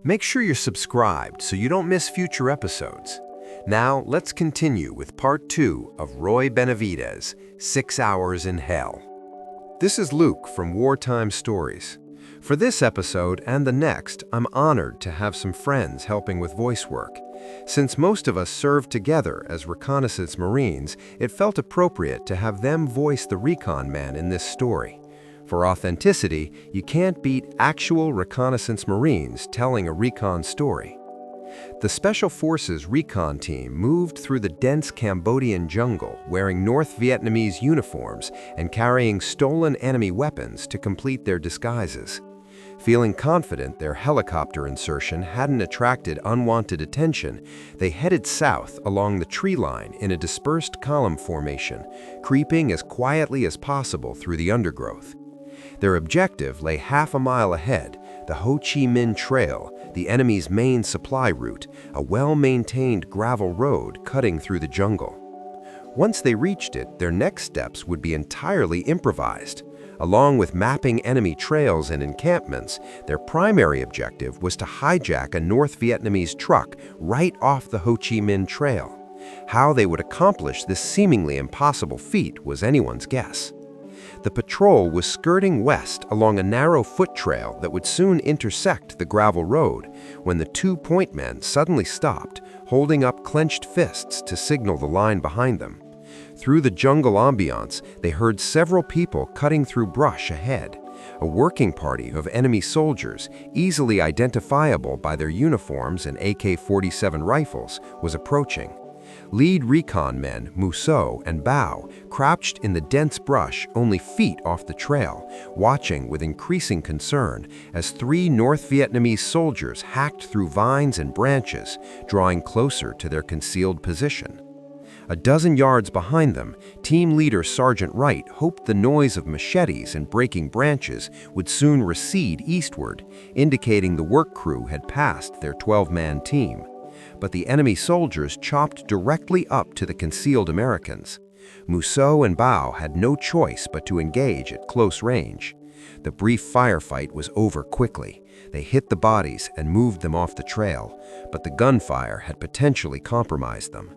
Make sure you're subscribed so you don't miss future episodes. Now, let's continue with part 2 of Roy Benavidez, 6 Hours in Hell. This is Luke from Wartime Stories. For this episode and the next, I'm honored to have some friends helping with voice work. Since most of us served together as reconnaissance Marines, it felt appropriate to have them voice the recon man in this story. For authenticity, you can't beat actual reconnaissance Marines telling a recon story. The Special Forces recon team moved through the dense Cambodian jungle wearing North Vietnamese uniforms and carrying stolen enemy weapons to complete their disguises. Feeling confident their helicopter insertion hadn't attracted unwanted attention, they headed south along the tree line in a dispersed column formation, creeping as quietly as possible through the undergrowth. Their objective lay half a mile ahead, the Ho Chi Minh Trail, the enemy's main supply route, a well-maintained gravel road cutting through the jungle. Once they reached it, their next steps would be entirely improvised. Along with mapping enemy trails and encampments, their primary objective was to hijack a North Vietnamese truck right off the Ho Chi Minh Trail. How they would accomplish this seemingly impossible feat was anyone's guess. The patrol was skirting west along a narrow foot trail that would soon intersect the gravel road when the two point men suddenly stopped, holding up clenched fists to signal the line behind them. Through the jungle ambiance, they heard several people cutting through brush ahead. A working party of enemy soldiers, easily identifiable by their uniforms and AK-47 rifles, was approaching. Lead recon men Musso and Bao crouched in the dense brush only feet off the trail, watching with increasing concern as 3 North Vietnamese soldiers hacked through vines and branches, drawing closer to their concealed position. A dozen yards behind them, team leader Sergeant Wright hoped the noise of machetes and breaking branches would soon recede eastward, indicating the work crew had passed their 12-man team. But the enemy soldiers chopped directly up to the concealed Americans. Musso and Bao had no choice but to engage at close range. The brief firefight was over quickly. They hit the bodies and moved them off the trail, but the gunfire had potentially compromised them.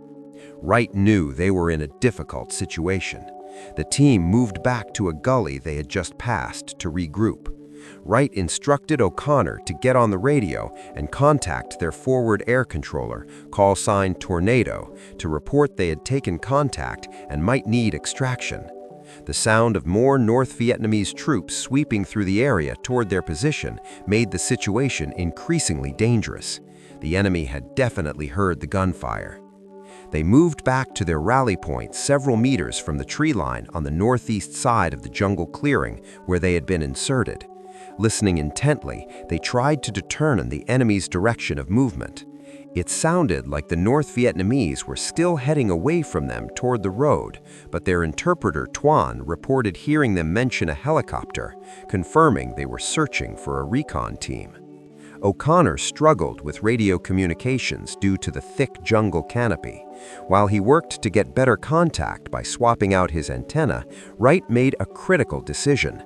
Wright knew they were in a difficult situation. The team moved back to a gully they had just passed to regroup. Wright instructed O'Connor to get on the radio and contact their forward air controller, call sign Tornado, to report they had taken contact and might need extraction. The sound of more North Vietnamese troops sweeping through the area toward their position made the situation increasingly dangerous. The enemy had definitely heard the gunfire. They moved back to their rally point several meters from the tree line on the northeast side of the jungle clearing where they had been inserted. Listening intently, they tried to determine the enemy's direction of movement. It sounded like the North Vietnamese were still heading away from them toward the road, but their interpreter Tuan reported hearing them mention a helicopter, confirming they were searching for a recon team. O'Connor struggled with radio communications due to the thick jungle canopy. While he worked to get better contact by swapping out his antenna, Wright made a critical decision.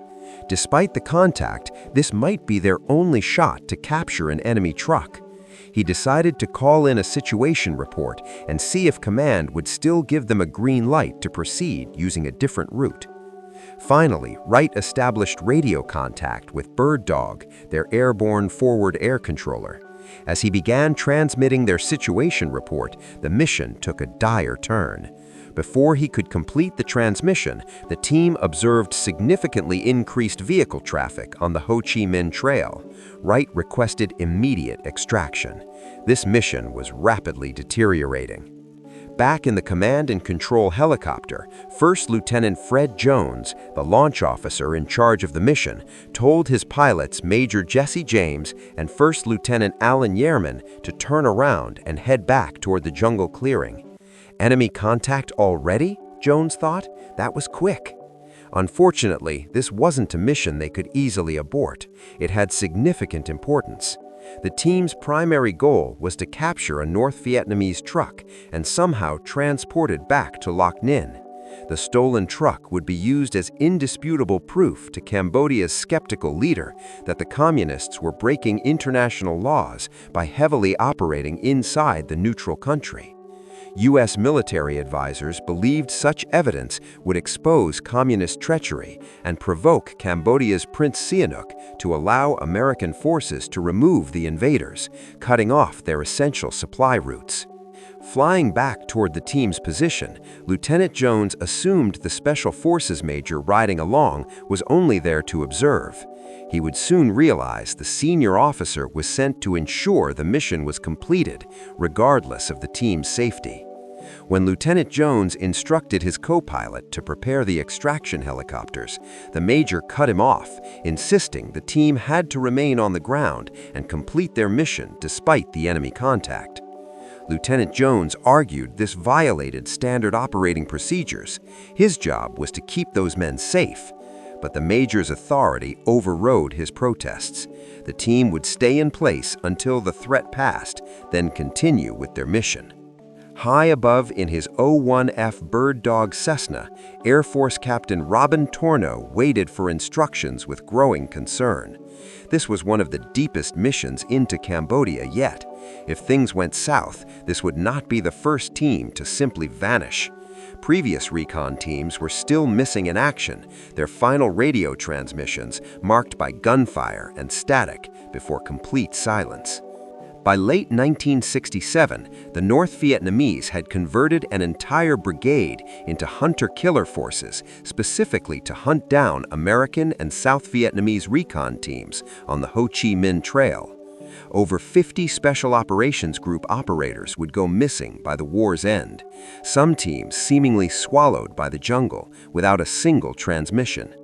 Despite the contact, this might be their only shot to capture an enemy truck. He decided to call in a situation report and see if command would still give them a green light to proceed using a different route. Finally, Wright established radio contact with Bird Dog, their airborne forward air controller. As he began transmitting their situation report, the mission took a dire turn. Before he could complete the transmission, the team observed significantly increased vehicle traffic on the Ho Chi Minh Trail. Wright requested immediate extraction. This mission was rapidly deteriorating. Back in the command and control helicopter, First Lieutenant Fred Jones, the launch officer in charge of the mission, told his pilots Major Jesse James and First Lieutenant Alan Yerman to turn around and head back toward the jungle clearing. Enemy contact already? Jones thought. That was quick. Unfortunately, this wasn't a mission they could easily abort. It had significant importance. The team's primary goal was to capture a North Vietnamese truck and somehow transport it back to Loc Ninh. The stolen truck would be used as indisputable proof to Cambodia's skeptical leader that the communists were breaking international laws by heavily operating inside the neutral country. U.S. military advisors believed such evidence would expose communist treachery and provoke Cambodia's Prince Sihanouk to allow American forces to remove the invaders, cutting off their essential supply routes. Flying back toward the team's position, Lieutenant Jones assumed the Special Forces major riding along was only there to observe. He would soon realize the senior officer was sent to ensure the mission was completed, regardless of the team's safety. When Lieutenant Jones instructed his co-pilot to prepare the extraction helicopters, the major cut him off, insisting the team had to remain on the ground and complete their mission despite the enemy contact. Lieutenant Jones argued this violated standard operating procedures. His job was to keep those men safe. But the major's authority overrode his protests. The team would stay in place until the threat passed, then continue with their mission. High above in his O-1F Bird Dog Cessna, Air Force Captain Robin Torno waited for instructions with growing concern. This was one of the deepest missions into Cambodia yet. If things went south, this would not be the first team to simply vanish. Previous recon teams were still missing in action, their final radio transmissions marked by gunfire and static before complete silence. By late 1967, the North Vietnamese had converted an entire brigade into hunter-killer forces, specifically to hunt down American and South Vietnamese recon teams on the Ho Chi Minh Trail. Over 50 Special Operations Group operators would go missing by the war's end, some teams seemingly swallowed by the jungle without a single transmission.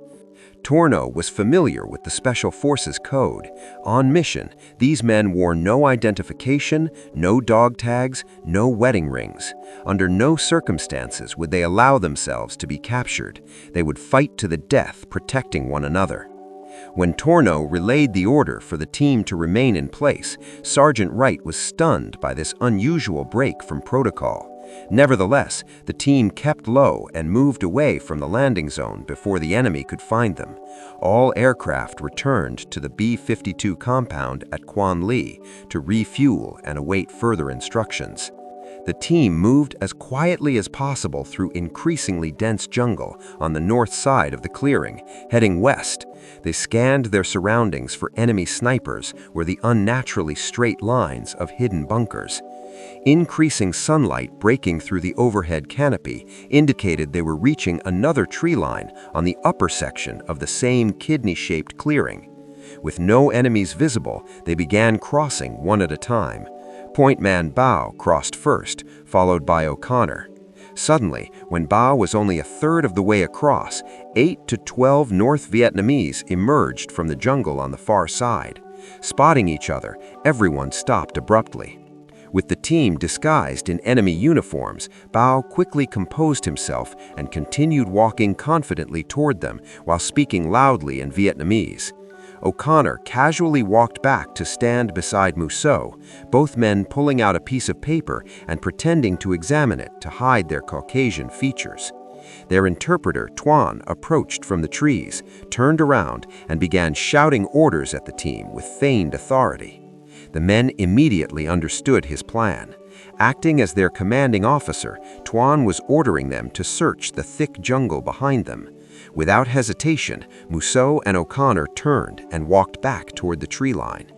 Torno was familiar with the Special Forces Code. On mission, these men wore no identification, no dog tags, no wedding rings. Under no circumstances would they allow themselves to be captured. They would fight to the death, protecting one another. When Torno relayed the order for the team to remain in place, Sergeant Wright was stunned by this unusual break from protocol. Nevertheless, the team kept low and moved away from the landing zone before the enemy could find them. All aircraft returned to the B-52 compound at Quan Ly to refuel and await further instructions. The team moved as quietly as possible through increasingly dense jungle on the north side of the clearing, heading west. They scanned their surroundings for enemy snipers where the unnaturally straight lines of hidden bunkers. Increasing sunlight breaking through the overhead canopy indicated they were reaching another tree line on the upper section of the same kidney-shaped clearing. With no enemies visible, they began crossing one at a time. Point man Bao crossed first, followed by O'Connor. Suddenly, when Bao was only a third of the way across, 8 to 12 North Vietnamese emerged from the jungle on the far side. Spotting each other, everyone stopped abruptly. With the team disguised in enemy uniforms, Bao quickly composed himself and continued walking confidently toward them while speaking loudly in Vietnamese. O'Connor casually walked back to stand beside Musso, both men pulling out a piece of paper and pretending to examine it to hide their Caucasian features. Their interpreter, Tuan, approached from the trees, turned around, and began shouting orders at the team with feigned authority. The men immediately understood his plan. Acting as their commanding officer, Tuan was ordering them to search the thick jungle behind them. Without hesitation, Musso and O'Connor turned and walked back toward the tree line.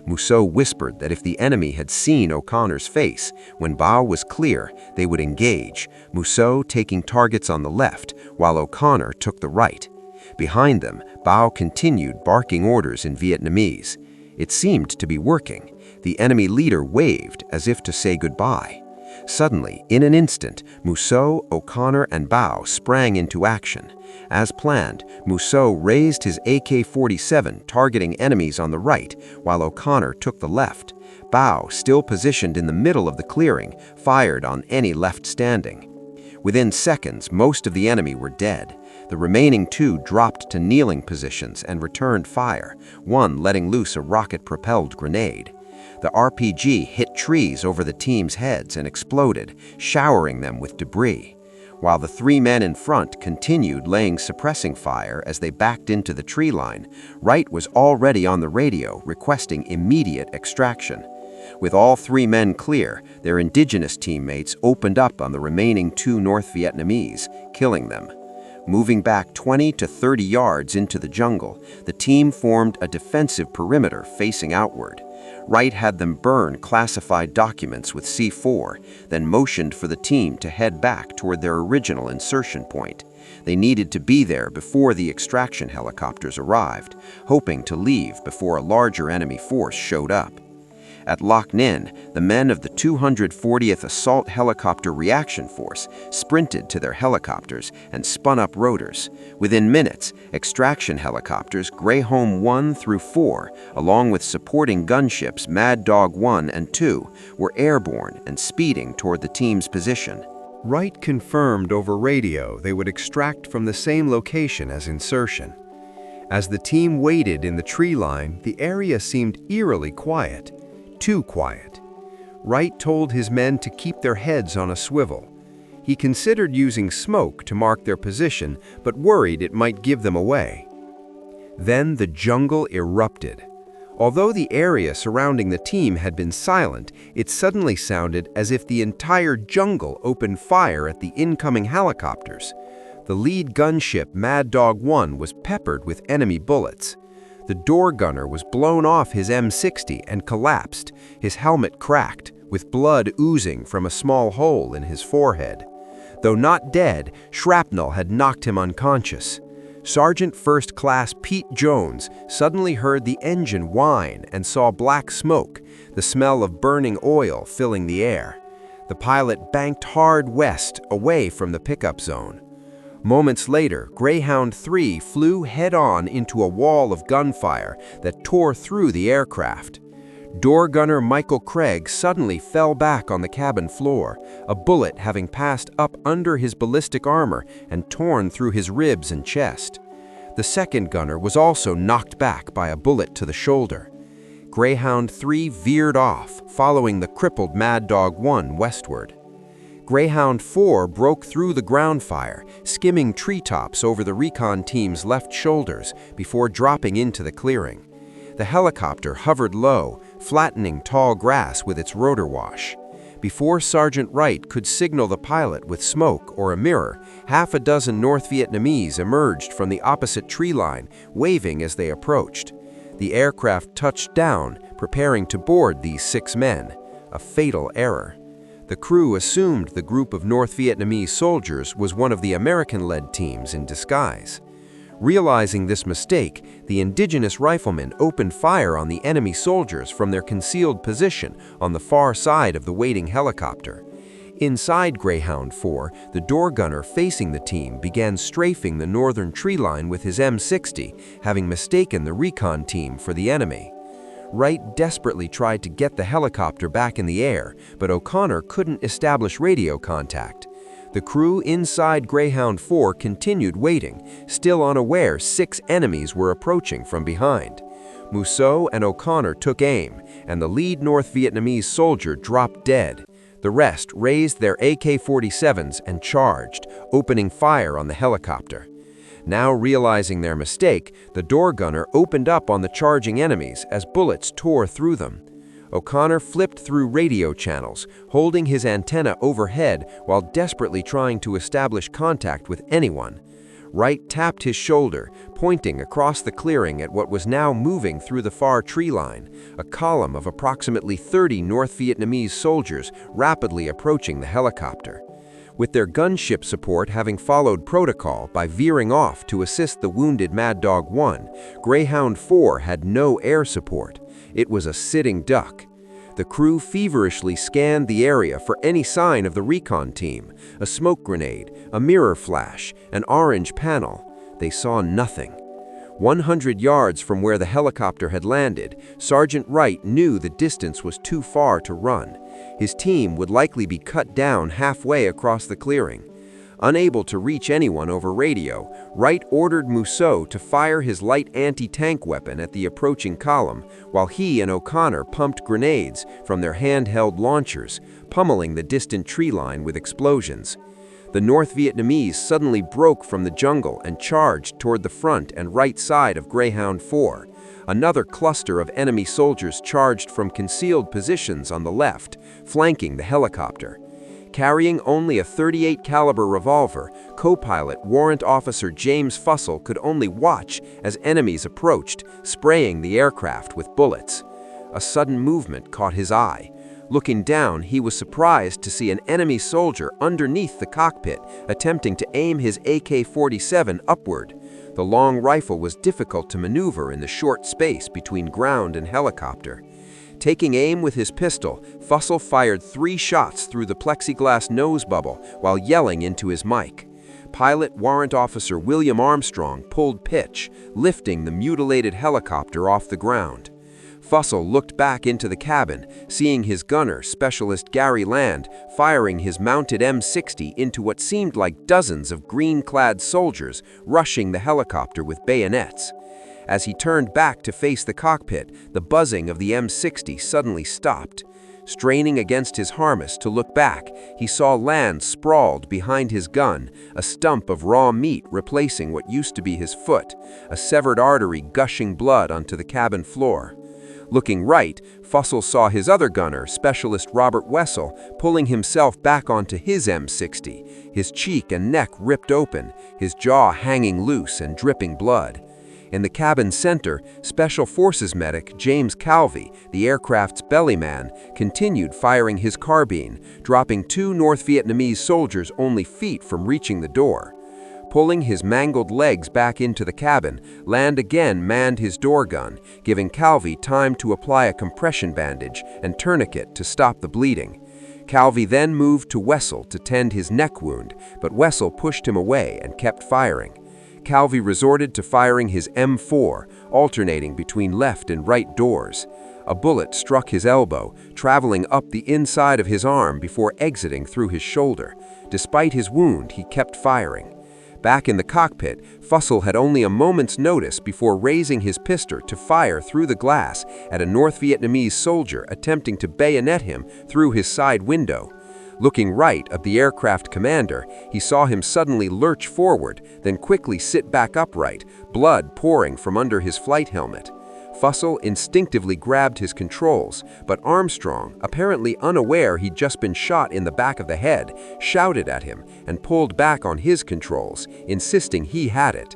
Musso whispered that if the enemy had seen O'Connor's face, when Bao was clear, they would engage, Musso taking targets on the left, while O'Connor took the right. Behind them, Bao continued barking orders in Vietnamese. It seemed to be working. The enemy leader waved as if to say goodbye. Suddenly, in an instant, Musso, O'Connor, and Bao sprang into action. As planned, Musso raised his AK-47, targeting enemies on the right, while O'Connor took the left. Bao, still positioned in the middle of the clearing, fired on any left standing. Within seconds, most of the enemy were dead. The remaining two dropped to kneeling positions and returned fire, one letting loose a rocket-propelled grenade. The RPG hit trees over the team's heads and exploded, showering them with debris. While the 3 men in front continued laying suppressing fire as they backed into the tree line, Wright was already on the radio requesting immediate extraction. With all 3 men clear, their indigenous teammates opened up on the remaining 2 North Vietnamese, killing them. Moving back 20 to 30 yards into the jungle, the team formed a defensive perimeter facing outward. Wright had them burn classified documents with C4, then motioned for the team to head back toward their original insertion point. They needed to be there before the extraction helicopters arrived, hoping to leave before a larger enemy force showed up. At Loc Ninh, the men of the 240th Assault Helicopter Reaction Force sprinted to their helicopters and spun up rotors. Within minutes, extraction helicopters Greyhound 1 through 4, along with supporting gunships Mad Dog 1 and 2, were airborne and speeding toward the team's position. Wright confirmed over radio they would extract from the same location as insertion. As the team waited in the tree line, the area seemed eerily quiet. Too quiet. Wright told his men to keep their heads on a swivel. He considered using smoke to mark their position, but worried it might give them away. Then the jungle erupted. Although the area surrounding the team had been silent, it suddenly sounded as if the entire jungle opened fire at the incoming helicopters. The lead gunship Mad Dog 1 was peppered with enemy bullets. The door gunner was blown off his M60 and collapsed, his helmet cracked, with blood oozing from a small hole in his forehead. Though not dead, shrapnel had knocked him unconscious. Sergeant First Class Pete Jones suddenly heard the engine whine and saw black smoke, the smell of burning oil filling the air. The pilot banked hard west, away from the pickup zone. Moments later, Greyhound 3 flew head-on into a wall of gunfire that tore through the aircraft. Door gunner Michael Craig suddenly fell back on the cabin floor, a bullet having passed up under his ballistic armor and torn through his ribs and chest. The second gunner was also knocked back by a bullet to the shoulder. Greyhound 3 veered off, following the crippled Mad Dog 1 westward. Greyhound 4 broke through the ground fire, skimming treetops over the recon team's left shoulders before dropping into the clearing. The helicopter hovered low, flattening tall grass with its rotor wash. Before Sergeant Wright could signal the pilot with smoke or a mirror, half a dozen North Vietnamese emerged from the opposite tree line, waving as they approached. The aircraft touched down, preparing to board these 6 men. A fatal error. The crew assumed the group of North Vietnamese soldiers was one of the American-led teams in disguise. Realizing this mistake, the indigenous riflemen opened fire on the enemy soldiers from their concealed position on the far side of the waiting helicopter. Inside Greyhound 4, the door gunner facing the team began strafing the northern tree line with his M60, having mistaken the recon team for the enemy. Wright desperately tried to get the helicopter back in the air, but O'Connor couldn't establish radio contact. The crew inside Greyhound 4 continued waiting, still unaware 6 enemies were approaching from behind. Mousseau and O'Connor took aim, and the lead North Vietnamese soldier dropped dead. The rest raised their AK-47s and charged, opening fire on the helicopter. Now realizing their mistake, the door gunner opened up on the charging enemies as bullets tore through them. O'Connor flipped through radio channels, holding his antenna overhead while desperately trying to establish contact with anyone. Wright tapped his shoulder, pointing across the clearing at what was now moving through the far tree line, a column of approximately 30 North Vietnamese soldiers rapidly approaching the helicopter. With their gunship support having followed protocol by veering off to assist the wounded Mad Dog 1, Greyhound 4 had no air support. It was a sitting duck. The crew feverishly scanned the area for any sign of the recon team, a smoke grenade, a mirror flash, an orange panel. They saw nothing. 100 yards from where the helicopter had landed, Sergeant Wright knew the distance was too far to run. His team would likely be cut down halfway across the clearing. Unable to reach anyone over radio, Wright ordered Mousseau to fire his light anti-tank weapon at the approaching column, while he and O'Connor pumped grenades from their handheld launchers, pummeling the distant tree line with explosions. The North Vietnamese suddenly broke from the jungle and charged toward the front and right side of Greyhound 4. Another cluster of enemy soldiers charged from concealed positions on the left, flanking the helicopter. Carrying only a .38 caliber revolver, co-pilot Warrant Officer James Fussell could only watch as enemies approached, spraying the aircraft with bullets. A sudden movement caught his eye. Looking down, he was surprised to see an enemy soldier underneath the cockpit, attempting to aim his AK-47 upward. The long rifle was difficult to maneuver in the short space between ground and helicopter. Taking aim with his pistol, Fussell fired 3 shots through the plexiglass nose bubble while yelling into his mic. Pilot Warrant Officer William Armstrong pulled pitch, lifting the mutilated helicopter off the ground. Fussell looked back into the cabin, seeing his gunner, Specialist Gary Land, firing his mounted M60 into what seemed like dozens of green-clad soldiers rushing the helicopter with bayonets. As he turned back to face the cockpit, the buzzing of the M60 suddenly stopped. Straining against his harness to look back, he saw Land sprawled behind his gun, a stump of raw meat replacing what used to be his foot, a severed artery gushing blood onto the cabin floor. Looking right, Fussell saw his other gunner, Specialist Robert Wessel, pulling himself back onto his M60, his cheek and neck ripped open, his jaw hanging loose and dripping blood. In the cabin center, Special Forces medic James Calvi, the aircraft's bellyman, continued firing his carbine, dropping 2 North Vietnamese soldiers only feet from reaching the door. Pulling his mangled legs back into the cabin, Land again manned his door gun, giving Calvi time to apply a compression bandage and tourniquet to stop the bleeding. Calvi then moved to Wessel to tend his neck wound, but Wessel pushed him away and kept firing. Calvi resorted to firing his M4, alternating between left and right doors. A bullet struck his elbow, traveling up the inside of his arm before exiting through his shoulder. Despite his wound, he kept firing. Back in the cockpit, Fussell had only a moment's notice before raising his pistol to fire through the glass at a North Vietnamese soldier attempting to bayonet him through his side window. Looking right at the aircraft commander, he saw him suddenly lurch forward, then quickly sit back upright, blood pouring from under his flight helmet. Fussell instinctively grabbed his controls, but Armstrong, apparently unaware he'd just been shot in the back of the head, shouted at him and pulled back on his controls, insisting he had it.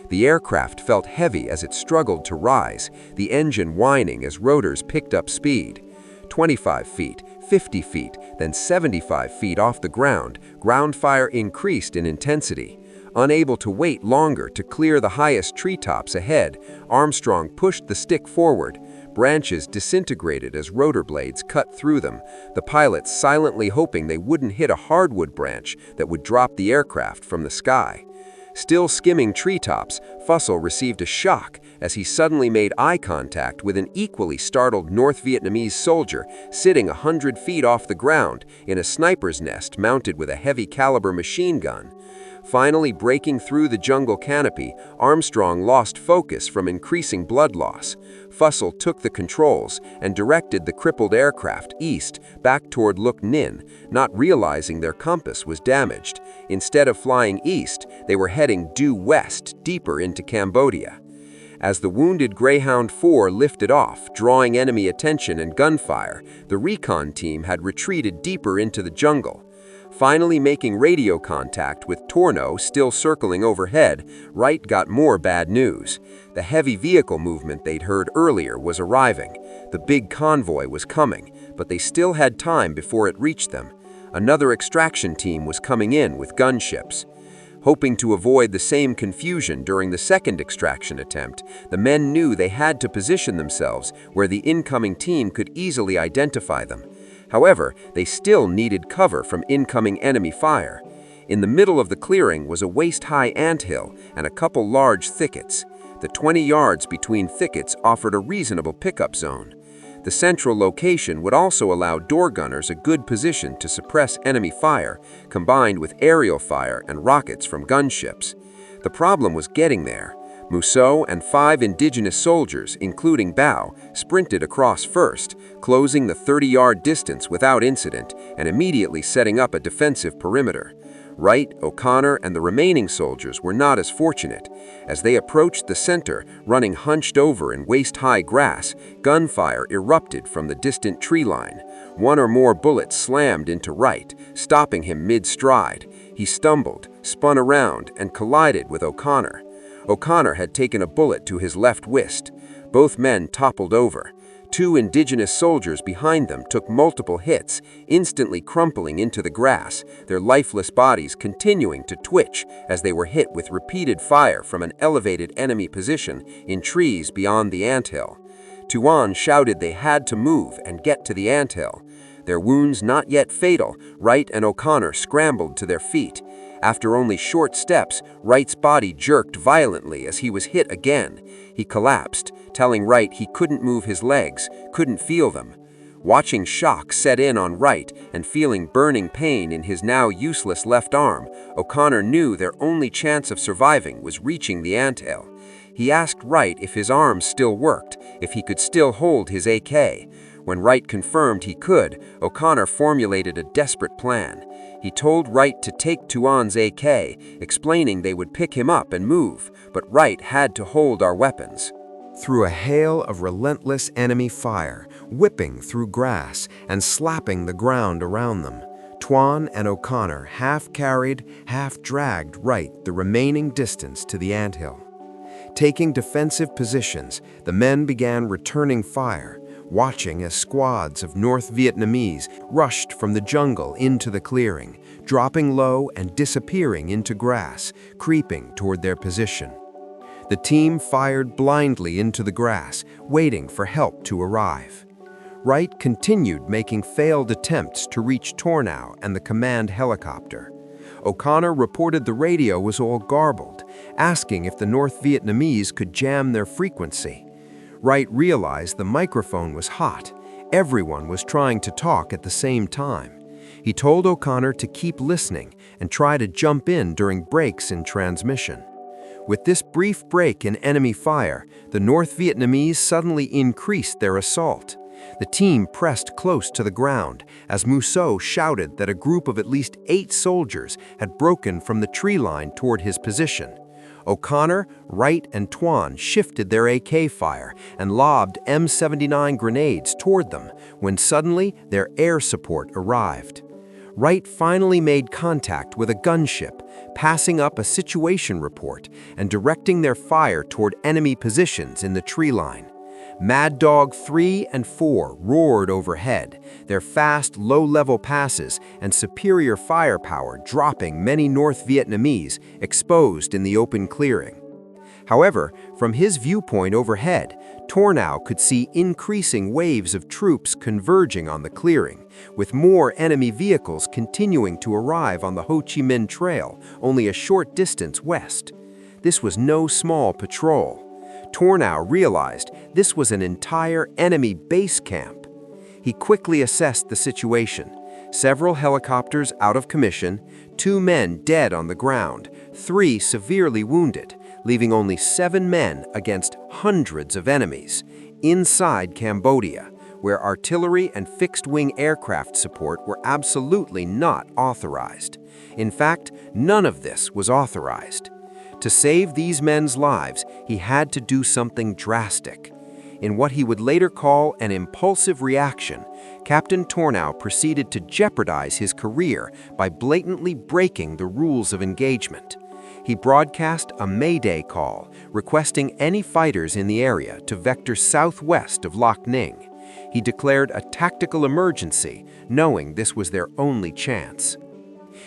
The aircraft felt heavy as it struggled to rise, the engine whining as rotors picked up speed. 25 feet, 50 feet, then 75 feet off the ground fire increased in intensity. Unable to wait longer to clear the highest treetops ahead, Armstrong pushed the stick forward. Branches disintegrated as rotor blades cut through them, the pilots silently hoping they wouldn't hit a hardwood branch that would drop the aircraft from the sky. Still skimming treetops, Fussell received a shock as he suddenly made eye contact with an equally startled North Vietnamese soldier sitting 100 feet off the ground in a sniper's nest mounted with a heavy caliber machine gun. Finally breaking through the jungle canopy, Armstrong lost focus from increasing blood loss. Fussell took the controls and directed the crippled aircraft east, back toward Loc Ninh, not realizing their compass was damaged. Instead of flying east, they were heading due west, deeper into Cambodia. As the wounded Greyhound 4 lifted off, drawing enemy attention and gunfire, the recon team had retreated deeper into the jungle. Finally making radio contact with Torno still circling overhead, Wright got more bad news. The heavy vehicle movement they'd heard earlier was arriving. The big convoy was coming, but they still had time before it reached them. Another extraction team was coming in with gunships. Hoping to avoid the same confusion during the second extraction attempt, the men knew they had to position themselves where the incoming team could easily identify them. However, they still needed cover from incoming enemy fire. In the middle of the clearing was a waist-high anthill and a couple large thickets. The 20 yards between thickets offered a reasonable pickup zone. The central location would also allow door gunners a good position to suppress enemy fire, combined with aerial fire and rockets from gunships. The problem was getting there. Musso and 5 indigenous soldiers, including Bao, sprinted across first, closing the 30-yard distance without incident and immediately setting up a defensive perimeter. Wright, O'Connor, and the remaining soldiers were not as fortunate. As they approached the center, running hunched over in waist-high grass, gunfire erupted from the distant tree line. One or more bullets slammed into Wright, stopping him mid-stride. He stumbled, spun around, and collided with O'Connor. O'Connor had taken a bullet to his left wrist. Both men toppled over. Two indigenous soldiers behind them took multiple hits, instantly crumpling into the grass, their lifeless bodies continuing to twitch as they were hit with repeated fire from an elevated enemy position in trees beyond the anthill. Tuan shouted they had to move and get to the anthill. Their wounds not yet fatal, Wright and O'Connor scrambled to their feet. After only short steps, Wright's body jerked violently as he was hit again. He collapsed, telling Wright he couldn't move his legs, couldn't feel them. Watching shock set in on Wright and feeling burning pain in his now useless left arm, O'Connor knew their only chance of surviving was reaching the anthill. He asked Wright if his arm still worked, if he could still hold his AK. When Wright confirmed he could, O'Connor formulated a desperate plan. He told Wright to take Tuan's AK, explaining they would pick him up and move, but Wright had to hold our weapons. Through a hail of relentless enemy fire, whipping through grass and slapping the ground around them, Tuan and O'Connor half-carried, half-dragged Wright the remaining distance to the anthill. Taking defensive positions, the men began returning fire, watching as squads of North Vietnamese rushed from the jungle into the clearing, dropping low and disappearing into grass, creeping toward their position. The team fired blindly into the grass, waiting for help to arrive. Wright continued making failed attempts to reach Tornau and the command helicopter. O'Connor reported the radio was all garbled, asking if the North Vietnamese could jam their frequency. Wright realized the microphone was hot. Everyone was trying to talk at the same time. He told O'Connor to keep listening and try to jump in during breaks in transmission. With this brief break in enemy fire, the North Vietnamese suddenly increased their assault. The team pressed close to the ground as Musso shouted that a group of at least 8 soldiers had broken from the tree line toward his position. O'Connor, Wright, and Tuan shifted their AK fire and lobbed M79 grenades toward them when suddenly their air support arrived. Wright finally made contact with a gunship, passing up a situation report and directing their fire toward enemy positions in the tree line. Mad Dog 3 and 4 roared overhead, their fast, low-level passes and superior firepower dropping many North Vietnamese exposed in the open clearing. However, from his viewpoint overhead, Tornau could see increasing waves of troops converging on the clearing, with more enemy vehicles continuing to arrive on the Ho Chi Minh Trail, only a short distance west. This was no small patrol. Tornau realized this was an entire enemy base camp. He quickly assessed the situation. Several helicopters out of commission, 2 men dead on the ground, 3 severely wounded, leaving only 7 men against hundreds of enemies, inside Cambodia, where artillery and fixed-wing aircraft support were absolutely not authorized. In fact, none of this was authorized. To save these men's lives, he had to do something drastic. In what he would later call an impulsive reaction, Captain Tornau proceeded to jeopardize his career by blatantly breaking the rules of engagement. He broadcast a Mayday call, requesting any fighters in the area to vector southwest of Loc Ninh. He declared a tactical emergency, knowing this was their only chance.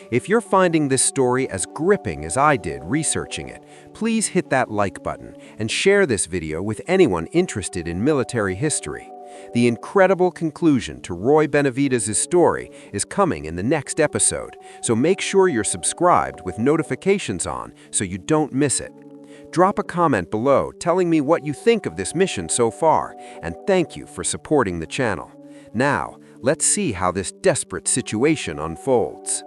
If you're finding this story as gripping as I did researching it, please hit that like button and share this video with anyone interested in military history. The incredible conclusion to Roy Benavidez's story is coming in the next episode, so make sure you're subscribed with notifications on so you don't miss it. Drop a comment below telling me what you think of this mission so far, and thank you for supporting the channel. Now, let's see how this desperate situation unfolds.